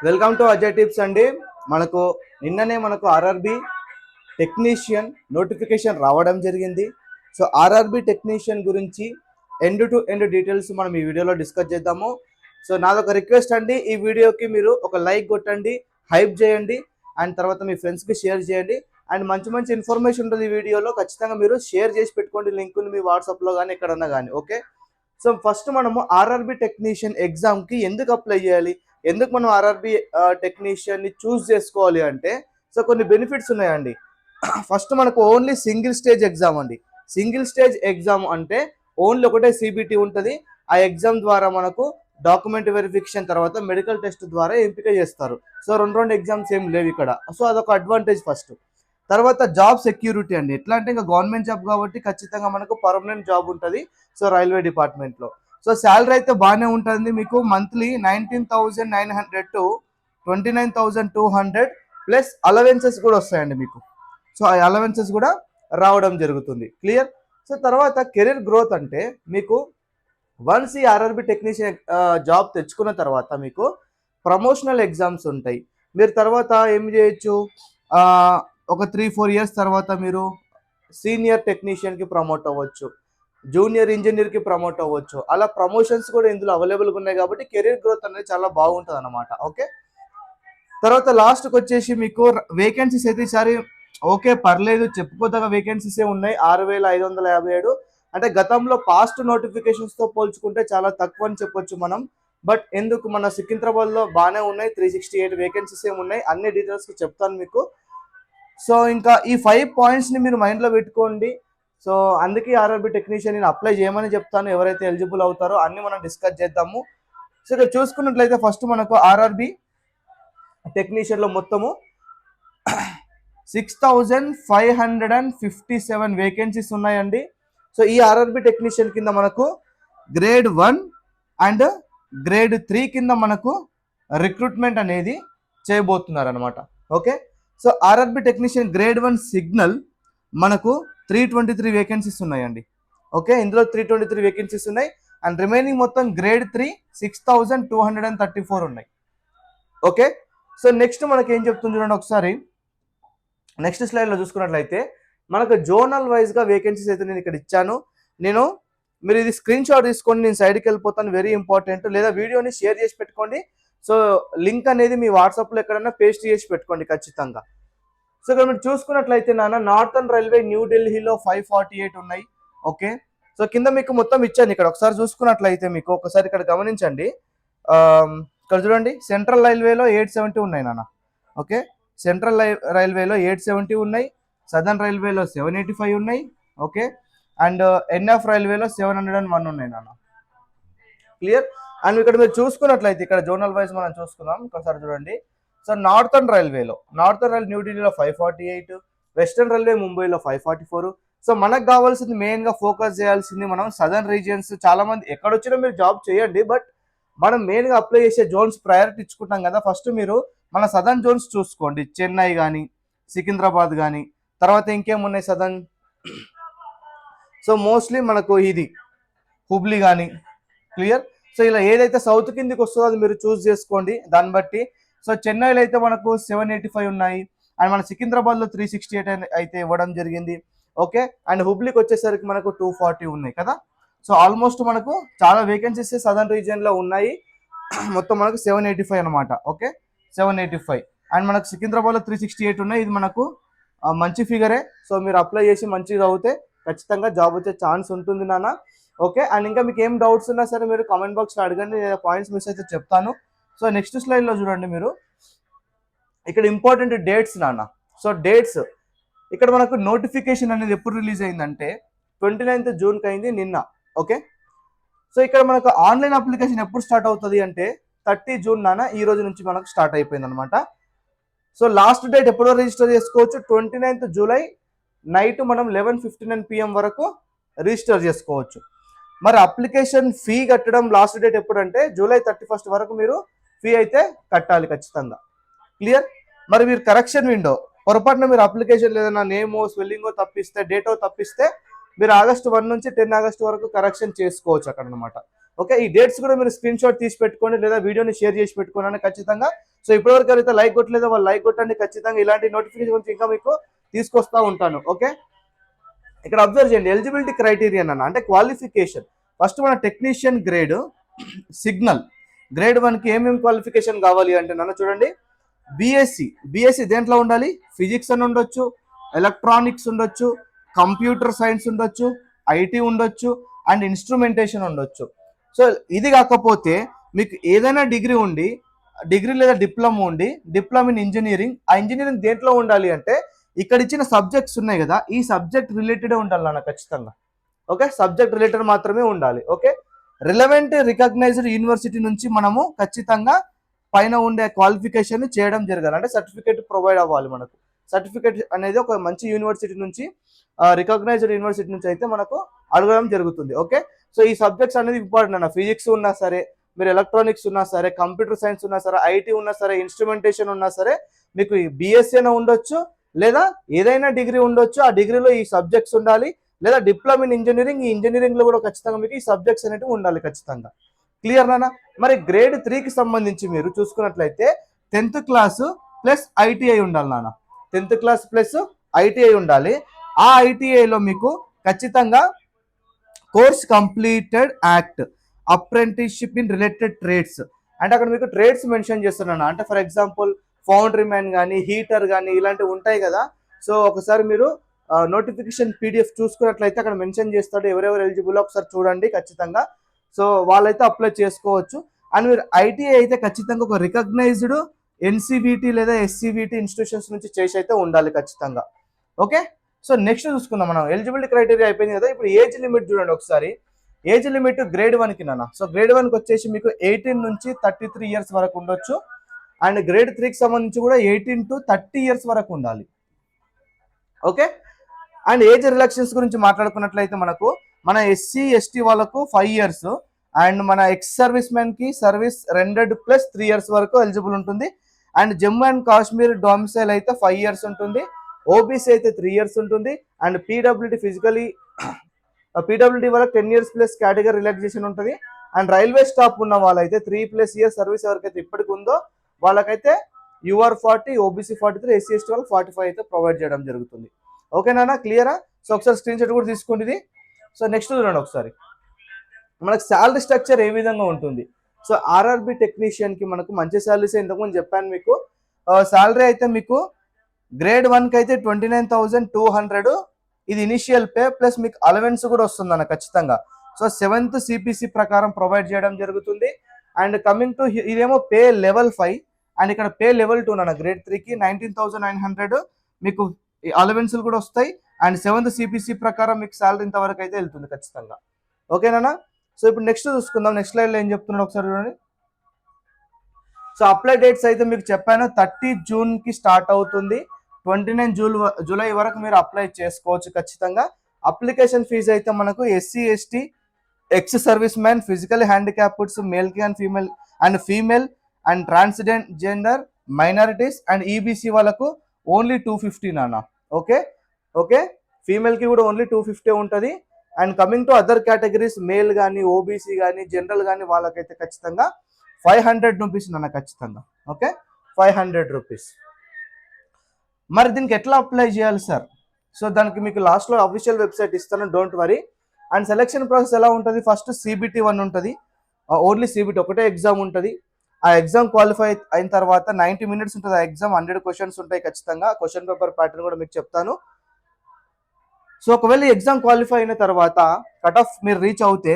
Welcome to Ajay tips అండి. మనకు నిన్ననే ఆర్ఆర్బి టెక్నీషియన్ నోటిఫికేషన్ రావడం జరిగింది. సో ఆర్ఆర్బి టెక్నీషియన్ గురించి ఎండ్ టు ఎండ్ డీటెయిల్స్ మనం ఈ వీడియోలో డిస్కస్ చేద్దాము. సో నాదొక రిక్వెస్ట్ అండి, ఈ వీడియోకి మీరు ఒక లైక్ కొట్టండి, హైప్ చేయండి, అండ్ తర్వాత మీ ఫ్రెండ్స్కి షేర్ చేయండి. అండ్ మంచి మంచి ఇన్ఫర్మేషన్ ఉంటుంది ఈ వీడియోలో, ఖచ్చితంగా మీరు షేర్ చేసి పెట్టుకోండి లింకుని మీ వాట్సాప్లో కానీ ఎక్కడన్నా కానీ. ఓకే, సో ఫస్ట్ మనము ఆర్ఆర్బి టెక్నీషియన్ ఎగ్జామ్కి ఎందుకు అప్లై చేయాలి, ఎందుకు మనం ఆర్ఆర్బి టెక్నీషియన్ని చూస్ చేసుకోవాలి అంటే, సో కొన్ని బెనిఫిట్స్ ఉన్నాయండి. ఫస్ట్ మనకు ఓన్లీ సింగిల్ స్టేజ్ ఎగ్జామ్ అండి. సింగిల్ స్టేజ్ ఎగ్జామ్ అంటే ఓన్లీ ఒకటే సిబిటి ఉంటుంది. ఆ ఎగ్జామ్ ద్వారా మనకు డాక్యుమెంట్ వెరిఫికేషన్ తర్వాత మెడికల్ టెస్ట్ ద్వారా ఎంపిక చేస్తారు. సో రెండు ఎగ్జామ్స్ ఏం లేవు ఇక్కడ. సో అదొక అడ్వాంటేజ్ ఫస్ట్. తర్వాత జాబ్ సెక్యూరిటీ అండి. ఎట్లా అంటే ఇంకా గవర్నమెంట్ జాబ్ కాబట్టి ఖచ్చితంగా మనకు పర్మనెంట్ జాబ్ ఉంటుంది. సో రైల్వే డిపార్ట్మెంట్లో. సో శాలరీ అయితే బాగానే ఉంటుంది మీకు. మంత్లీ 19,900 టు 29,200 ప్లస్ అలవెన్సెస్ కూడా వస్తాయండి మీకు. సో ఆ అలవెన్సెస్ కూడా రావడం జరుగుతుంది. క్లియర్. సో తర్వాత కెరీర్ గ్రోత్ అంటే మీకు వన్స్ ఈ ఆర్ఆర్బి టెక్నీషియన్ జాబ్ తెచ్చుకున్న తర్వాత మీకు ప్రమోషనల్ ఎగ్జామ్స్ ఉంటాయి. మీరు తర్వాత ఏం చేయొచ్చు, ఒక 3-4 ఇయర్స్ తర్వాత మీరు సీనియర్ టెక్నీషియన్కి ప్రమోట్ అవ్వచ్చు, జూనియర్ ఇంజనీర్కి ప్రమోట్ అవ్వచ్చు. అలా ప్రమోషన్స్ కూడా ఇందులో అవైలబుల్గా ఉన్నాయి కాబట్టి కెరీర్ గ్రోత్ అనేది చాలా బాగుంటుంది అన్నమాట. ఓకే, తర్వాత లాస్ట్కి వచ్చేసి మీకు వేకెన్సీస్ అయితే ఈసారి ఓకే పర్లేదు, చెప్పుకోదగ్గ వేకెన్సీసే ఉన్నాయి. 6,557. అంటే గతంలో పాస్ట్ నోటిఫికేషన్స్తో పోల్చుకుంటే చాలా తక్కువ అని చెప్పొచ్చు మనం. బట్ ఎందుకు, మన సికింద్రాబాద్లో బాగానే ఉన్నాయి. 368 వేకెన్సీస్ ఉన్నాయి. అన్ని డీటెయిల్స్ చెప్తాను మీకు. సో ఇంకా ఈ 5 పాయింట్స్ని మీరు మైండ్లో పెట్టుకోండి. సో అందుకే ఆర్ఆర్బి టెక్నీషియన్ నేను అప్లై చేయమని చెప్తాను. ఎవరైతే ఎలిజిబుల్ అవుతారో అన్ని మనం డిస్కస్ చేద్దాము. సో ఇక్కడ చూసుకున్నట్లయితే ఫస్ట్ మనకు ఆర్ఆర్బి టెక్నీషియన్లో మొత్తము 6,557 వేకెన్సీస్ ఉన్నాయండి. సో ఈ ఆర్ఆర్బి టెక్నీషియన్ కింద మనకు గ్రేడ్ 1 అండ్ గ్రేడ్ 3 కింద మనకు రిక్రూట్మెంట్ అనేది చేయబోతున్నారు అనమాట. Okay, so RRB technician grade 1 signal మనకు 323 వేకెన్సీస్ ఉన్నాయండి. ఓకే, ఇందులో 323 వేకెన్సీస్ ఉన్నాయి. అండ్ రిమైనింగ్ మొత్తం గ్రేడ్ 3 6,234 ఉన్నాయి. ఓకే, సో నెక్స్ట్ మనకి ఏం చెప్తుంది చూడండి ఒకసారి. నెక్స్ట్ స్లైడ్లో చూసుకున్నట్లయితే మనకు జోనల్ వైజ్గా వేకెన్సీస్ అయితే నేను ఇక్కడ ఇచ్చాను. మీరు ఇది స్క్రీన్ షాట్ తీసుకోండి, నేను సైడ్కి వెళ్ళిపోతాను, వెరీ ఇంపార్టెంట్. లేదా వీడియోని షేర్ చేసి పెట్టుకోండి. సో లింక్ అనేది మీ వాట్సాప్లో ఎక్కడైనా పేస్ట్ చేసి పెట్టుకోండి ఖచ్చితంగా. సో ఇక్కడ మీరు చూసుకున్నట్లయితే నార్థన్ రైల్వే న్యూఢిల్లీలో 548 ఉన్నాయి. ఓకే, సో కింద మీకు మొత్తం ఇచ్చాను. ఇక్కడ ఒకసారి చూసుకున్నట్లయితే మీకు ఒకసారి ఇక్కడ గమనించండి. ఇక్కడ చూడండి, సెంట్రల్ రైల్వేలో 870 ఉన్నాయి నాన్న. ఓకే, సెంట్రల్ రైల్వేలో 870 ఉన్నాయి. సదర్న్ రైల్వేలో 785 ఉన్నాయి. ఓకే, అండ్ ఎన్ఎఫ్ రైల్వేలో 701 ఉన్నాయి నాన్న. క్లియర్. అండ్ ఇక్కడ మీరు చూసుకున్నట్లయితే ఇక్కడ జోనల్ వైజ్ మనం చూసుకుందాం ఒకసారి చూడండి. సో నార్థన్ రైల్వే న్యూఢిల్లీలో 548, వెస్టర్న్ రైల్వే ముంబైలో 544. సో మనకు కావాల్సింది మెయిన్గా ఫోకస్ చేయాల్సింది మనం సదర్న్ రీజియన్స్. చాలా మంది ఎక్కడొచ్చినా మీరు జాబ్ చేయండి, బట్ మనం మెయిన్గా అప్లై చేసే జోన్స్ ప్రయారిటీ ఇచ్చుకుంటాం కదా. ఫస్ట్ మీరు మన సదర్న్ జోన్స్ చూసుకోండి, చెన్నై కానీ సికింద్రాబాద్ కానీ, తర్వాత ఇంకేమున్నాయి సదర్న్. సో మోస్ట్లీ మనకు ఇది హుబ్లీ కానీ. క్లియర్. సో ఇలా ఏదైతే సౌత్ కిందికి వస్తుందో అది మీరు చూస్ చేసుకోండి దాన్ని బట్టి. సో చెన్నైలో అయితే మనకు 785 ఉన్నాయి. అండ్ మన సికింద్రాబాద్లో 368 అయితే ఇవ్వడం జరిగింది. ఓకే, అండ్ హుబ్లీకి వచ్చేసరికి మనకు 240 ఉన్నాయి కదా. సో ఆల్మోస్ట్ మనకు చాలా వేకెన్సీస్ సదర్న్ రీజియన్లో ఉన్నాయి. మొత్తం మనకు 785 అనమాట. ఓకే, 785. అండ్ మనకు సికింద్రాబాద్లో 368 ఉన్నాయి. ఇది మనకు మంచి ఫిగరే. సో మీరు అప్లై చేసి మంచిగా అవుతే ఖచ్చితంగా జాబ్ వచ్చే ఛాన్స్ ఉంటుంది నాన్న. ఓకే, అండ్ ఇంకా మీకు ఏం డౌట్స్ ఉన్నా సరే మీరు కామెంట్ బాక్స్లో అడగండి, నేను పాయింట్స్ మిస్ అయితే చెప్తాను. సో నెక్స్ట్ స్లైడ్లో చూడండి మీరు, ఇక్కడ ఇంపార్టెంట్ డేట్స్ నాన్న. సో డేట్స్ ఇక్కడ మనకు నోటిఫికేషన్ అనేది ఎప్పుడు రిలీజ్ అయిందంటే 29th జూన్కి అయింది నిన్న. ఓకే, సో ఇక్కడ మనకు ఆన్లైన్ అప్లికేషన్ ఎప్పుడు స్టార్ట్ అవుతుంది అంటే 30 జూన్ నాన్న, ఈ రోజు నుంచి మనకు స్టార్ట్ అయిపోయింది అనమాట. సో లాస్ట్ డేట్ ఎప్పుడో రిజిస్టర్ చేసుకోవచ్చు, 29th జూలై నైట్ మనం 11:59 PM వరకు రిజిస్టర్ చేసుకోవచ్చు. మరి అప్లికేషన్ ఫీ కట్టడం లాస్ట్ డేట్ ఎప్పుడంటే జూలై 31 వరకు మీరు ఫీ అయితే కట్టాలి ఖచ్చితంగా. క్లియర్. మరి మీరు కరెక్షన్ విండో పొరపాటున మీరు అప్లికేషన్ లేదన్నా నేమో స్పెల్లింగో తప్పిస్తే, డేటో తప్పిస్తే మీరు August 1 నుంచి 10 August వరకు కరెక్షన్ చేసుకోవచ్చు అక్కడ అనమాట. ఓకే, ఈ డేట్స్ కూడా మీరు స్క్రీన్ షాట్ తీసి పెట్టుకోండి లేదా వీడియోని షేర్ చేసి పెట్టుకోండి ఖచ్చితంగా. సో ఇప్పటివరకు అయితే లైక్ కొట్టలేదో వాళ్ళు లైక్ కొట్టండి ఖచ్చితంగా. ఇలాంటి నోటిఫికేషన్ ఇంకా మీకు తీసుకొస్తా ఉంటాను. ఓకే, ఇక్కడ అబ్జర్వ్ చేయండి ఎలిజిబిలిటీ క్రైటీరియా అన్న అంటే క్వాలిఫికేషన్. ఫస్ట్ మన టెక్నీషియన్ గ్రేడ్ సిగ్నల్ గ్రేడ్ 1కి ఏమేమి క్వాలిఫికేషన్ కావాలి అంటే నన్ను చూడండి, బీఎస్సీ దేంట్లో ఉండాలి, ఫిజిక్స్ అని ఉండొచ్చు, ఎలక్ట్రానిక్స్ ఉండొచ్చు, కంప్యూటర్ సైన్స్ ఉండొచ్చు, ఐటీ ఉండొచ్చు అండ్ ఇన్స్ట్రుమెంటేషన్ ఉండొచ్చు. సో ఇది కాకపోతే మీకు ఏదైనా డిగ్రీ లేదా డిప్లొమా ఉండి డిప్లొమా ఇన్ ఇంజనీరింగ్, ఆ ఇంజనీరింగ్ దేంట్లో ఉండాలి అంటే ఇక్కడ ఇచ్చిన సబ్జెక్ట్స్ ఉన్నాయి కదా, ఈ సబ్జెక్ట్ రిలేటెడ్ ఉండాలి నాన్న ఖచ్చితంగా. ఓకే, సబ్జెక్ట్ రిలేటెడ్ మాత్రమే ఉండాలి. ఓకే, రిలవెంట్ రికగ్నైజ్డ్ యూనివర్సిటీ నుంచి మనము ఖచ్చితంగా పైన ఉండే క్వాలిఫికేషన్ చేయడం జరగాలి, అంటే సర్టిఫికేట్ ప్రొవైడ్ అవ్వాలి మనకు. సర్టిఫికేట్ అనేది ఒక మంచి యూనివర్సిటీ నుంచి, రికగ్నైజ్డ్ యూనివర్సిటీ నుంచి అయితే మనకు అడగడం జరుగుతుంది. ఓకే, సో ఈ సబ్జెక్ట్స్ అనేది ఇంపార్టెంట్ అన్న. ఫిజిక్స్ ఉన్నా సరే, మీరు ఎలక్ట్రానిక్స్ ఉన్నా సరే, కంప్యూటర్ సైన్స్ ఉన్నా సరే, ఐటీ ఉన్నా సరే, ఇన్స్ట్రుమెంటేషన్ ఉన్నా సరే, మీకు బీఎస్సీ అయినా ఉండొచ్చు లేదా ఏదైనా డిగ్రీ ఉండొచ్చు. ఆ డిగ్రీలో ఈ సబ్జెక్ట్స్ ఉండాలి, లేదా డిప్లొమా ఇన్ ఇంజనీరింగ్, ఈ ఇంజనీరింగ్ లో కూడా ఖచ్చితంగా మీకు ఈ సబ్జెక్ట్స్ అనేవి ఉండాలి ఖచ్చితంగా. క్లియర్ నానా? మరి గ్రేడ్ 3కి సంబంధించి మీరు చూసుకున్నట్లయితే 10th క్లాస్ ప్లస్ ఐటీఐ ఉండాలి నాన్న. 10th క్లాస్ ప్లస్ ఐటీఐ ఉండాలి. ఆ ఐటీఐలో మీకు ఖచ్చితంగా course completed act apprenticeship in related trades, అంటే అక్కడ మీకు ట్రేడ్స్ మెన్షన్ చేస్తున్నాను. అంటే ఫర్ ఎగ్జాంపుల్ ఫౌండరీ మ్యాన్ కానీ, హీటర్ కానీ ఇలాంటివి ఉంటాయి కదా. సో ఒకసారి మీరు నోటిఫికేషన్ పీడిఎఫ్ చూసుకున్నట్లయితే అక్కడ మెన్షన్ చేస్తాడు ఎవరెవరు ఎలిజిబుల్, ఒకసారి చూడండి ఖచ్చితంగా. సో వాళ్ళైతే అప్లై చేసుకోవచ్చు. అండ్ మీరు ఐటీఐ అయితే ఖచ్చితంగా ఒక రికగ్నైజ్డ్ ఎన్సీవీటీ లేదా ఎస్సీవీటీ ఇన్స్టిట్యూషన్స్ నుంచి చేసి అయితే ఉండాలి ఖచ్చితంగా. ఓకే, సో నెక్స్ట్ చూసుకుందాం మనం. ఎలిజిబిలిటీ క్రైటీరియా అయిపోయింది కదా, ఇప్పుడు ఏజ్ లిమిట్ చూడండి ఒకసారి. ఏజ్ లిమిట్ గ్రేడ్ 1కి నాన్న. సో గ్రేడ్ 1కి వచ్చేసి మీకు 18 నుంచి 33 ఇయర్స్ వరకు ఉండొచ్చు. అండ్ గ్రేడ్ 3కి సంబంధించి కూడా 18 to 30 ఇయర్స్ వరకు ఉండాలి. ఓకే, అండ్ ఏజ్ రిలాక్సేషన్స్ గురించి మాట్లాడుకున్నట్లయితే మనకు మన ఎస్సీ ఎస్టీ వాళ్ళకు 5 ఇయర్స్, అండ్ మన ఎక్స్ సర్వీస్ మెన్ కి సర్వీస్ రెండెడ్ ప్లస్ 3 ఇయర్స్ వరకు ఎలిజిబుల్ ఉంటుంది. And Jammu and Kashmir domicile అయితే 5 ఇయర్స్ ఉంటుంది, ఓబీసీ అయితే 3 ఇయర్స్ ఉంటుంది. అండ్ పీడబ్ల్యూడి వరకు 10 ఇయర్స్ ప్లస్ కేటగిరీ రిలాక్సేషన్ ఉంటుంది. అండ్ రైల్వే స్టాఫ్ ఉన్న వాళ్ళైతే 3+ ఇయర్స్ సర్వీస్ ఎవరికైతే ఇప్పటికి ఉందో వాళ్ళకైతే యూఆర్ 40, ఓబీసీ 43, ఎస్సీ ఎస్టీ వాళ్ళు 45 అయితే ప్రొవైడ్ చేయడం జరుగుతుంది. ఓకేనా, క్లియరా? సో ఒకసారి స్క్రీన్ షాట్ కూడా తీసుకోండి. సో నెక్స్ట్ చూడండి ఒకసారి మనకు శాలరీ స్ట్రక్చర్ ఏ విధంగా ఉంటుంది. సో ఆర్ఆర్బి టెక్నీషియన్ కి మనకు మంచి శాలరీస్ ఇంతకుముందు చెప్పాను మీకు. శాలరీ అయితే మీకు గ్రేడ్ 1కి అయితే 29,200, ఇది ఇనిషియల్ పే ప్లస్ మీకు అలవెన్స్ కూడా వస్తుంది అన్న ఖచ్చితంగా. సో 7th సిపిసి ప్రకారం ప్రొవైడ్ చేయడం జరుగుతుంది. అండ్ కమింగ్ టు ఇదేమో పే లెవెల్ 5, అండ్ ఇక్కడ పే లెవెల్ 2 అన్న. గ్రేడ్ 3కి 19,900 మీకు అలవెన్స్లు కూడా వస్తాయి. అండ్ 7th సిపిసి ప్రకారం మీకు శాలరీ ఇంతవరకు అయితే వెళ్తుంది ఖచ్చితంగా. ఓకేనా? సో ఇప్పుడు నెక్స్ట్ చూసుకుందాం. నెక్స్ట్ లైన్లో ఏం చెప్తున్నాడు ఒకసారి చూడండి. సో అప్లై డేట్స్ అయితే మీకు చెప్పాను 30 జూన్కి స్టార్ట్ అవుతుంది, 29 జూలై వరకు మీరు అప్లై చేసుకోవచ్చు ఖచ్చితంగా. అప్లికేషన్ ఫీజు అయితే మనకు SC ST, ex service man, physical handicappeds, మేల్కి and female and transgender minorities and EBC వాళ్ళకు ఓన్లీ 250 నాన్న. ఓకే, ఫీమేల్కి కూడా ఓన్లీ 250 ఉంటుంది. And coming to other categories male కానీ, ఓబీసీ కానీ, జనరల్ కానీ వాళ్ళకైతే ఖచ్చితంగా 500 రూపీస్ నాన్న ఖచ్చితంగా. Okay, 500 rupees. మరి దీనికి ఎట్లా అప్లై చేయాలి సార్? సో దానికి మీకు లాస్ట్లో అఫీషియల్ వెబ్సైట్ ఇస్తాను, don't worry. And selection process ఎలా ఉంటుంది? ఫస్ట్ CBT 1 ఉంటుంది, ఓన్లీ CBT ఒకటే ఎగ్జామ్ ఉంటుంది. ఆ ఎగ్జామ్ క్వాలిఫై అయిన తర్వాత 90 minutes ఉంటుంది ఆ ఎగ్జామ్. 100 క్వశ్చన్స్ ఉంటాయి ఖచ్చితంగా. క్వశ్చన్ పేపర్ ప్యాటర్న్ కూడా మీకు చెప్తాను. సో ఒకవేళ ఎగ్జామ్ క్వాలిఫై అయిన తర్వాత కట్ ఆఫ్ మీరు రీచ్ అవుతే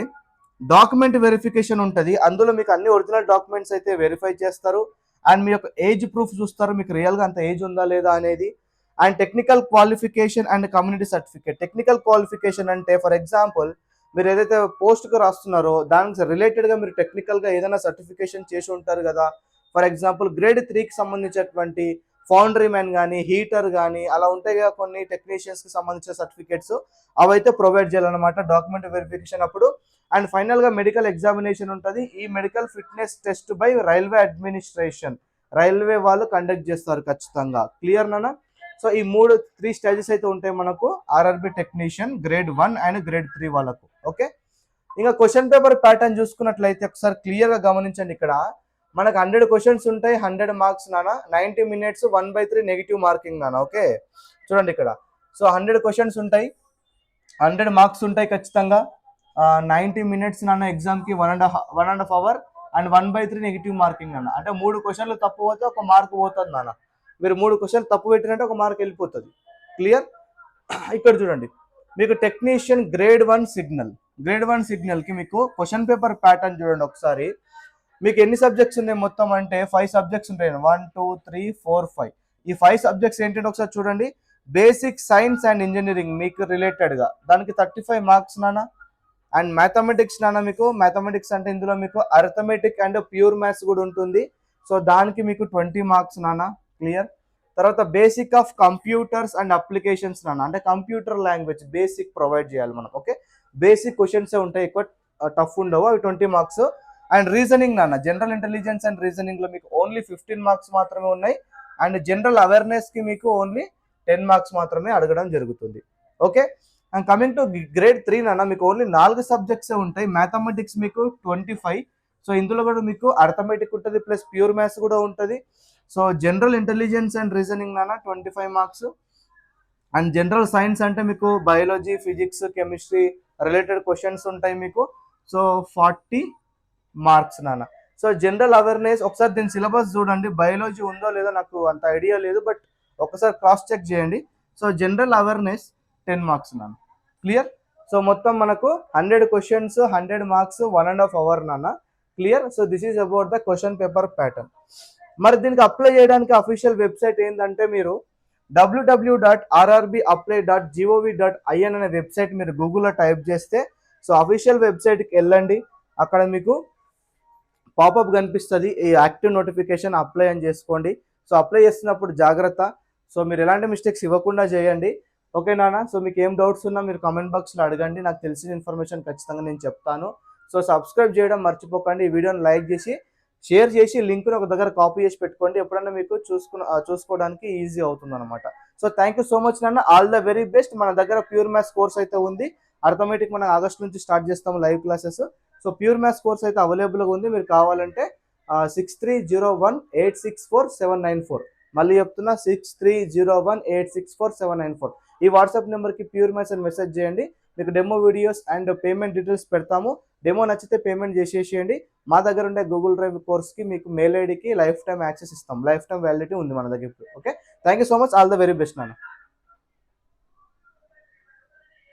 డాక్యుమెంట్ వెరిఫికేషన్ ఉంటుంది. అందులో మీకు అన్ని ఒరిజినల్ డాక్యుమెంట్స్ అయితే వెరిఫై చేస్తారు. అండ్ మీ యొక్క ఏజ్ ప్రూఫ్ చూస్తారు, మీకు రియల్గా అంత ఏజ్ ఉందా లేదా అనేది. And technical qualification and community certificate. Technical qualification అంటే ఫర్ ఎగ్జాంపుల్ మీరు ఏదైతే పోస్ట్కి రాస్తున్నారో దానికి రిలేటెడ్గా మీరు టెక్నికల్గా ఏదైనా సర్టిఫికేషన్ చేసి ఉంటారు కదా. ఫర్ ఎగ్జాంపుల్ గ్రేడ్ 3కి సంబంధించినటువంటి ఫౌండరీ మ్యాన్ కానీ, హీటర్ కానీ అలా ఉంటాయి కదా కొన్ని టెక్నీషియన్స్కి సంబంధించిన సర్టిఫికేట్స్, అవైతే ప్రొవైడ్ చేయాలన్నమాట డాక్యుమెంట్ వెరిఫికేషన్ అప్పుడు. అండ్ ఫైనల్గా మెడికల్ ఎగ్జామినేషన్ ఉంటుంది. ఈ medical fitness test by railway administration, railway వాళ్ళు కండక్ట్ చేస్తారు ఖచ్చితంగా. క్లియర్ నానా? సో ఈ 3 స్టేజెస్ అయితే ఉంటాయి మనకు RRB technician grade 1 and grade 3 వాళ్ళకు. ఓకే, ఇంకా క్వశ్చన్ పేపర్ ప్యాటర్న్ చూసుకున్నట్లయితే ఒకసారి క్లియర్గా గమనించండి. ఇక్కడ మనకు 100 క్వశ్చన్స్ ఉంటాయి, 100 మార్క్స్ నాన్న, 90 minutes 1/3 నెగిటివ్ మార్కింగ్ నాన్న. ఓకే, చూడండి ఇక్కడ. సో 100 క్వశ్చన్స్ ఉంటాయి, 100 మార్క్స్ ఉంటాయి ఖచ్చితంగా. 90 minutes నాన్న ఎగ్జామ్కి 1.5 hour అండ్ 1/3 నెగిటివ్ మార్కింగ్ అన్న. అంటే 3 క్వశ్చన్లు తప్పు పోతే 1 మార్క్ పోతుంది నాన్న. మీరు 3 క్వశ్చన్లు తప్పు పెట్టినట్టే 1 మార్క్ వెళ్ళిపోతుంది. క్లియర్? ఇక్కడ చూడండి, మీకు టెక్నీషియన్ గ్రేడ్ 1 సిగ్నల్, గ్రేడ్ 1 సిగ్నల్కి మీకు క్వశ్చన్ పేపర్ ప్యాటర్న్ చూడండి ఒకసారి. మీకు ఎన్ని సబ్జెక్ట్స్ ఉన్నాయి మొత్తం అంటే 5 సబ్జెక్ట్స్ ఉంటాయి. 1 2 3 4 5. ఈ 5 సబ్జెక్ట్స్ ఏంటంటే ఒకసారి చూడండి. బేసిక్ సైన్స్ అండ్ ఇంజనీరింగ్ మీకు రిలేటెడ్గా దానికి 35 మార్క్స్ నాన్న. అండ్ మ్యాథమెటిక్స్ నాన్న, మీకు మ్యాథమెటిక్స్ అంటే ఇందులో మీకు అర్థమెటిక్ అండ్ ప్యూర్ మ్యాథ్స్ కూడా ఉంటుంది. సో దానికి మీకు 20 మార్క్స్ నాన్న. క్లియర్? తర్వాత basic of computers and applications నాన్న, అంటే కంప్యూటర్ లాంగ్వేజ్ బేసిక్ ప్రొవైడ్ చేయాలి మనం. ఓకే, బేసిక్ క్వశ్చన్స్ ఉంటాయి, ఎక్కువ టఫ్ ఉండవు, అవి 20 మార్క్స్. అండ్ రీజనింగ్ నాన్న, జనరల్ ఇంటెలిజెన్స్ అండ్ రీజనింగ్ లో మీకు ఓన్లీ 15 మార్క్స్ మాత్రమే ఉన్నాయి. అండ్ జనరల్ అవేర్నెస్ కి మీకు ఓన్లీ 10 మార్క్స్ మాత్రమే అడగడం జరుగుతుంది. Okay, and coming to grade 3 నాన్న, మీకు ఓన్లీ 4 సబ్జెక్ట్స్ ఉంటాయి. మ్యాథమెటిక్స్ మీకు 25. సో ఇందులో కూడా మీకు అర్థమెటిక్ ఉంటుంది, ప్లస్ ప్యూర్ మ్యాథ్స్ కూడా ఉంటుంది. So general intelligence and reasoning నాన్న 25 మార్క్స్. అండ్ జనరల్ సైన్స్ అంటే మీకు biology, physics, chemistry related questions ఉంటాయి మీకు. సో 40 మార్క్స్ నాన్న. సో జనరల్ అవేర్నెస్ ఒకసారి దీని సిలబస్ చూడండి, బయాలజీ ఉందో లేదో నాకు అంత ఐడియా లేదు, బట్ ఒకసారి క్రాస్ చెక్ చేయండి. సో జనరల్ అవేర్నెస్ 10 మార్క్స్ నాన్న. క్లియర్? సో మొత్తం మనకు 100 క్వశ్చన్స్, 100 మార్క్స్, 1.5 hour నాన్న. Clear? So this is about the question paper pattern. మరి దీనికి అప్లై చేయడానికి అఫీషియల్ వెబ్సైట్ ఏంటంటే మీరు www.rrbapply.gov.in అనే వెబ్సైట్ మీరు గూగుల్లో టైప్ చేస్తే, సో అఫీషియల్ వెబ్సైట్కి వెళ్ళండి. అక్కడ మీకు పాపప్ కనిపిస్తుంది, ఈ యాక్టివ్ నోటిఫికేషన్ అప్లై అని చేసుకోండి. సో అప్లై చేస్తున్నప్పుడు జాగ్రత్త, సో మీరు ఎలాంటి మిస్టేక్స్ ఇవ్వకుండా చేయండి. ఓకే నాన్న? సో మీకు ఏం డౌట్స్ ఉన్నా మీరు కామెంట్ బాక్స్లో అడగండి, నాకు తెలిసిన ఇన్ఫర్మేషన్ ఖచ్చితంగా నేను చెప్తాను. సో సబ్స్క్రైబ్ చేయడం మర్చిపోకండి, ఈ వీడియోని లైక్ చేసి షేర్ చేసి లింక్ను ఒక దగ్గర కాపీ చేసి పెట్టుకోండి, ఎప్పుడన్నా మీకు చూసుకోవడానికి ఈజీ అవుతుంది అనమాట. So thank you so much నాన్న, ఆల్ ద వెరీ బెస్ట్. మన దగ్గర ప్యూర్ మ్యాథ్స్ కోర్స్ అయితే ఉంది, అర్థమెటిక్ మనం ఆగస్ట్ నుంచి స్టార్ట్ చేస్తాము live classes. So pure maths course అయితే అవైలబుల్గా ఉంది, మీరు కావాలంటే 6301864794, మళ్ళీ చెప్తున్నా 6301864794, ఈ వాట్సాప్ నెంబర్కి ప్యూర్ మ్యాథ్స్ అని మెసేజ్ చేయండి. మీకు demo videos and payment details పెడతాము. డెమో నచ్చితే పేమెంట్ చేసేసేయండి. మా దగ్గర ఉండే గూగుల్ డ్రైవ్ కోర్స్కి మీకు మెయిల్ ఐడికి లైఫ్ టైం యాక్సెస్ ఇస్తాం, లైఫ్ టైం వ్యాలిడిటీ ఉంది మన దగ్గర ఇప్పుడు. Okay, thank you so much, all the very best నాన్న.